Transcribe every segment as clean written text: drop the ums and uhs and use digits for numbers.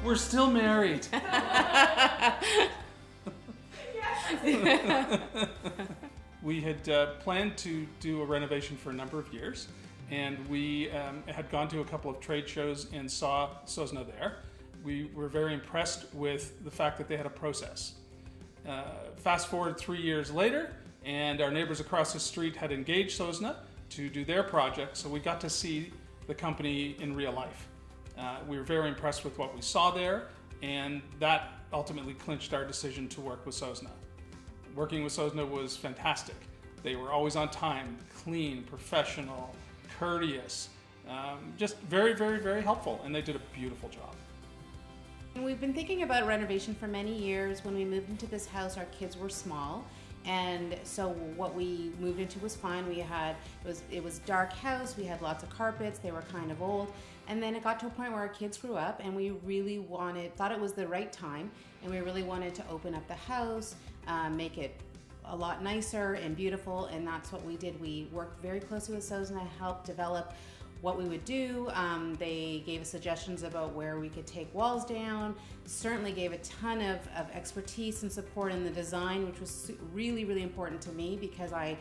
We're still married. We had planned to do a renovation for a number of years, and we had gone to a couple of trade shows and saw Sosna there. We were very impressed with the fact that they had a process. Fast forward 3 years later, and our neighbors across the street had engaged Sosna to do their project, so we got to see the company in real life. We were very impressed with what we saw there, and that ultimately clinched our decision to work with Sosna. Working with Sosna was fantastic. They were always on time, clean, professional, courteous, just very, very, very helpful, and they did a beautiful job. We've been thinking about renovation for many years. When we moved into this house, our kids were small, and so what we moved into was fine. It was dark house, we had lots of carpets, they were kind of old, and then it got to a point where our kids grew up, and we really thought it was the right time, and we really wanted to open up the house, make it a lot nicer and beautiful, and that's what we did. We worked very closely with Sosna, helped develop what we would do. They gave us suggestions about where we could take walls down, certainly gave a ton of expertise and support in the design, which was really, really important to me because I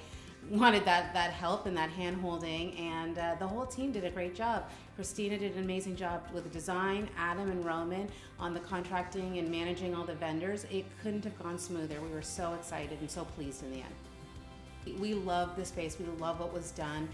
wanted that help and that hand-holding, and the whole team did a great job. Christina did an amazing job with the design, Adam and Roman on the contracting and managing all the vendors. It couldn't have gone smoother. We were so excited and so pleased in the end. We love the space, we love what was done.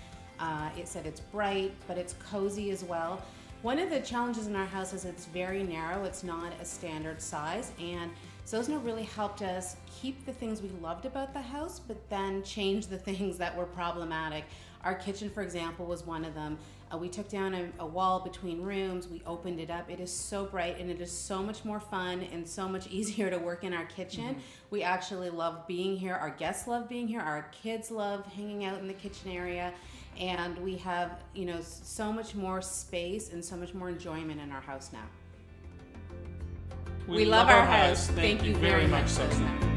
It's bright, but it's cozy as well. One of the challenges in our house is it's very narrow, it's not a standard size, and Sosna really helped us keep the things we loved about the house, but then change the things that were problematic. Our kitchen, for example, was one of them. We took down a wall between rooms, we opened it up. It is so bright and it is so much more fun and so much easier to work in our kitchen. We actually love being here, our guests love being here, our kids love hanging out in the kitchen area, and we have, so much more space and so much more enjoyment in our house now. We love our house. Thank you very much, Sosna.